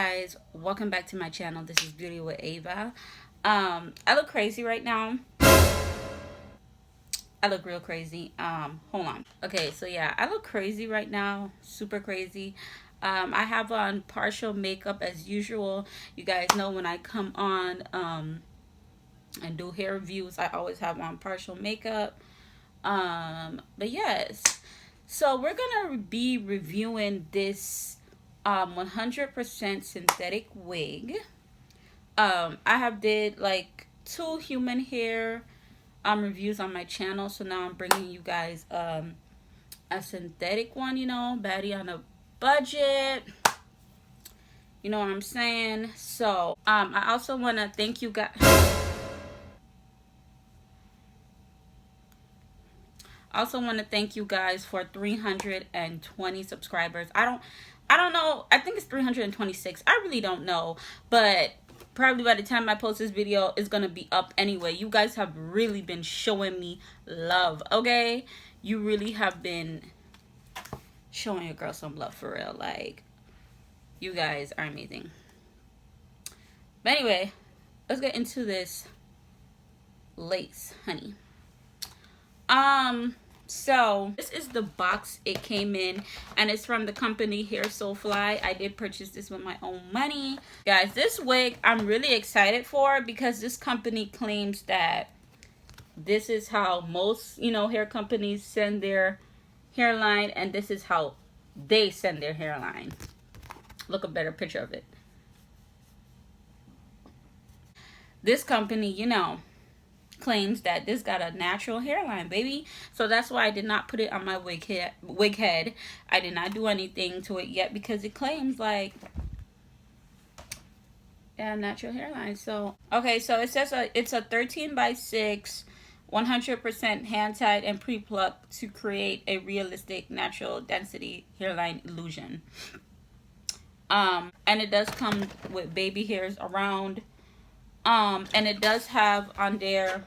guys, welcome back to my channel. This is Beauty with Ava. I look crazy right now. I look real crazy. Hold on. Okay, so yeah, I look crazy right now, super crazy. I have on partial makeup as usual. You guys know when I come on and do hair reviews, I always have on partial makeup. But yes, so we're gonna be reviewing this 100% synthetic wig. I have did like 2 human hair reviews on my channel, so now I'm bringing you guys a synthetic one, you know, baddie on a budget, you know what I'm saying. So I also want to thank you guys. I also want to thank you guys for 320 subscribers. I don't know. I think it's 326. I really don't know, but probably by the time I post this video, it's gonna be up anyway. You guys have really been showing me love, okay? You really have been showing your girl some love for real. Like, you guys are amazing. But anyway, let's get into this lace, honey. So this is the box it came in, and it's from the company Hairsofly. I did purchase this with my own money. Guys, this wig I'm really excited for because this company claims that this is how most, you know, hair companies send their hairline, and this is how they send their hairline. Look, a better picture of it. This company, you know, claims that this got a natural hairline, baby. So that's why I did not put it on my wig head. I did not do anything to it yet because it claims like natural hairline. So okay, so it says it's a 13x6 100% hand tied and pre-plucked to create a realistic natural density hairline illusion. And it does come with baby hairs around. And it does have on there,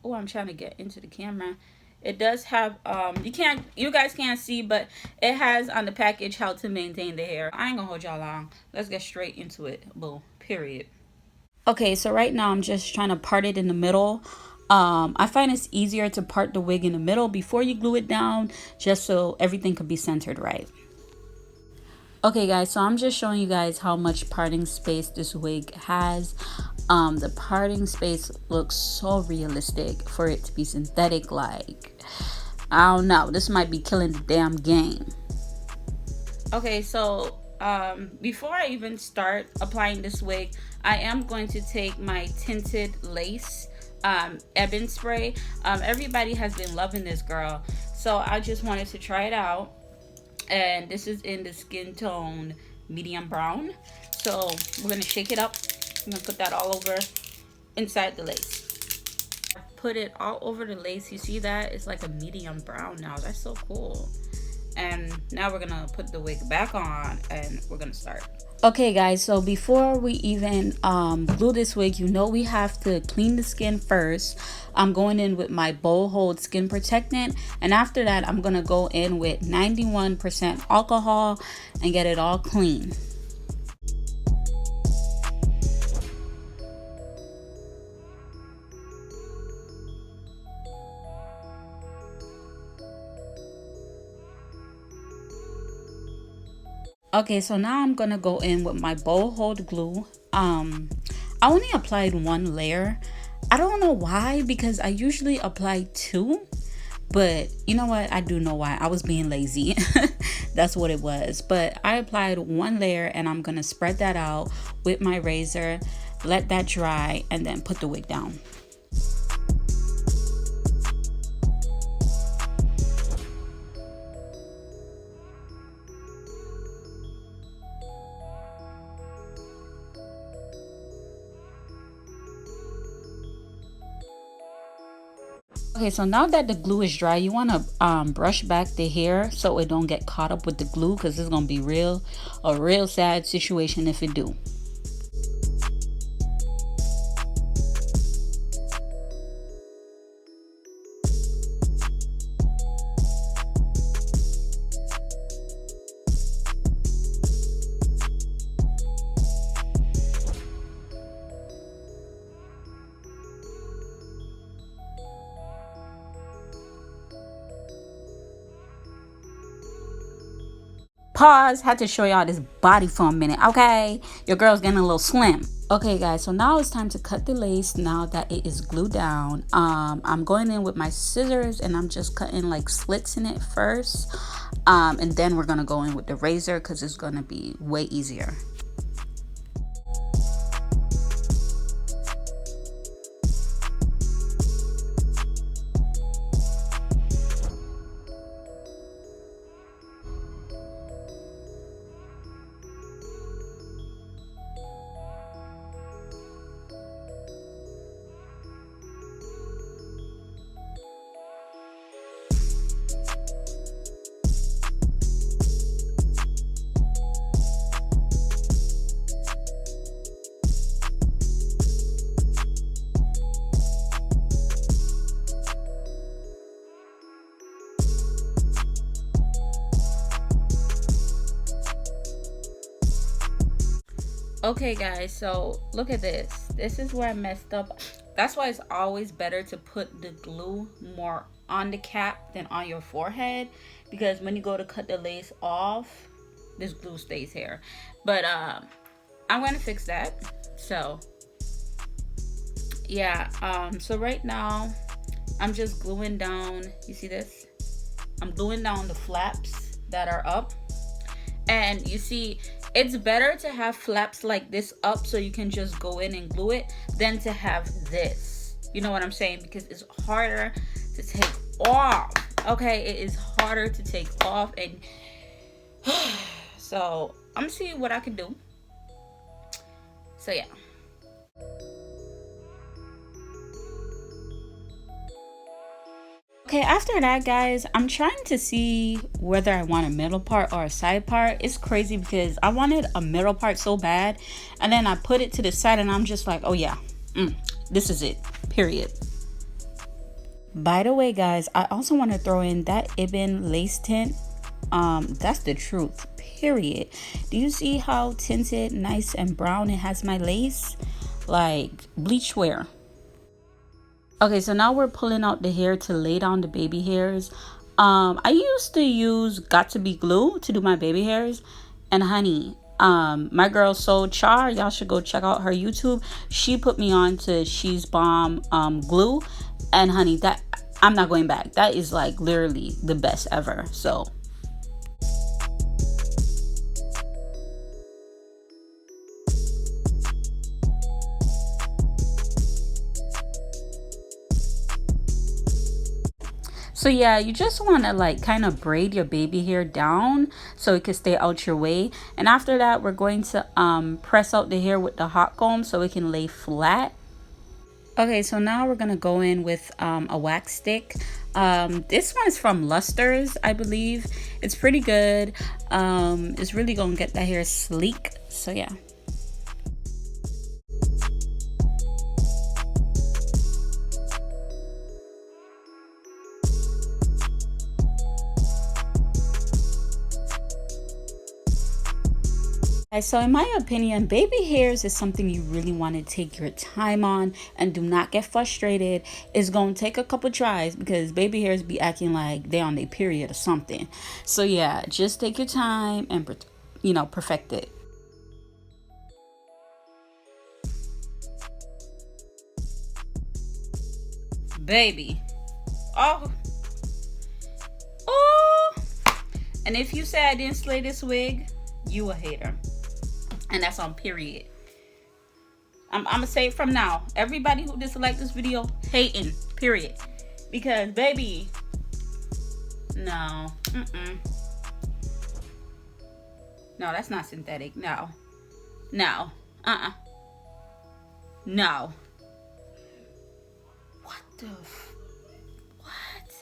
oh, I'm trying to get into the camera. It does have, you guys can't see, but it has on the package how to maintain the hair. I ain't gonna hold y'all long. Let's get straight into it. Boo, period. Okay, so right now I'm just trying to part it in the middle. I find it's easier to part the wig in the middle before you glue it down, just so everything could be centered right. Okay guys, so I'm just showing you guys how much parting space this wig has. The parting space looks so realistic for it to be synthetic. Like, I don't know, this might be killing the damn game. Okay, so before I even start applying this wig, I am going to take my tinted lace ebony spray. Everybody has been loving this girl, so I just wanted to try it out. And this is in the skin tone medium brown. So we're gonna shake it up. I'm gonna put that all over inside the lace. I put it all over the lace. You see that? It's like a medium brown now. That's so cool. And now we're gonna put the wig back on and we're gonna start. Okay guys, so before we even glue this wig, you know we have to clean the skin first. I'm going in with my bowl hold skin protectant, and after that I'm gonna go in with 91% alcohol and get it all clean. Okay, so now I'm gonna go in with my bowl hold glue. I only applied 1 layer. I don't know why, because I usually apply 2, but you know what, I do know why. I was being lazy. That's what it was. But I applied 1 layer and I'm gonna spread that out with my razor, let that dry, and then put the wig down. Okay, so now that the glue is dry, you want to brush back the hair so it don't get caught up with the glue, because it's gonna be a real sad situation if it do. Pause. Had to show y'all this body for a minute. Okay, your girl's getting a little slim. Okay guys, so now it's time to cut the lace now that it is glued down. I'm going in with my scissors and I'm just cutting like slits in it first, and then we're gonna go in with the razor because it's gonna be way easier. Okay guys, so look at this. This is where I messed up. That's why it's always better to put the glue more on the cap than on your forehead, because when you go to cut the lace off, this glue stays here. But I'm gonna fix that. So yeah, so right now I'm just gluing down, you see this? I'm gluing down the flaps that are up. And you see, it's better to have flaps like this up so you can just go in and glue it than to have this. You know what I'm saying? Because it's harder to take off. Okay, it is harder to take off. And so I'm gonna see what I can do. So yeah. Okay, after that guys, I'm trying to see whether I want a middle part or a side part. It's crazy because I wanted a middle part so bad, and then I put it to the side and I'm just like, oh yeah, this is it, period. By the way guys, I also want to throw in that Ibn lace tint. That's the truth, period. Do you see how tinted, nice and brown it has my lace? Like bleach wear. Okay, so now we're pulling out the hair to lay down the baby hairs. I used to use Got To Be Glue to do my baby hairs, and honey, my girl Soul Char, y'all should go check out her YouTube. She put me on to She's Bomb glue, and honey, that I'm not going back. That is like literally the best ever. So So yeah, you just want to like kind of braid your baby hair down so it can stay out your way. And after that, we're going to press out the hair with the hot comb so it can lay flat. Okay, so now we're gonna go in with a wax stick. This one is from Luster's, I believe. It's pretty good. It's really gonna get that hair sleek. So yeah. So in my opinion, baby hairs is something you really want to take your time on, and do not get frustrated. It's going to take a couple tries because baby hairs be acting like they on their period or something. So yeah, just take your time and, you know, perfect it. Baby. Oh. Oh. And if you say I didn't slay this wig, you a hater. And that's on period. I'm gonna say it from now. Everybody who disliked this video, hating, period. Because baby, no, no, that's not synthetic. No, no, no. What the what?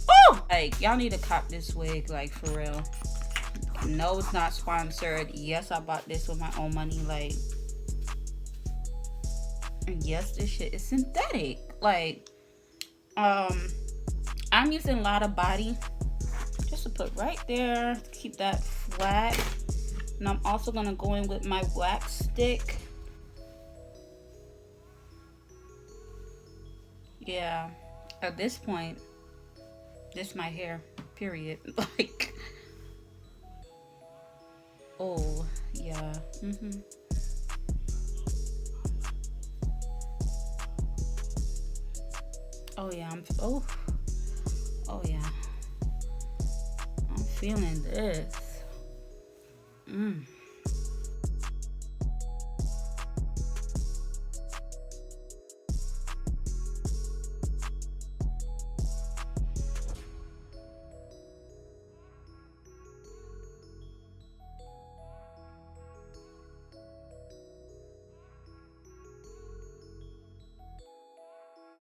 Oh, like y'all need to cop this wig, like for real. No, it's not sponsored. Yes, I bought this with my own money. Like, and yes, this shit is synthetic. Like, I'm using a lot of body just to put right there to keep that flat. And I'm also gonna go in with my wax stick. Yeah, at this point, This my hair, period. Like, oh yeah. Oh yeah, oh yeah, I'm feeling this.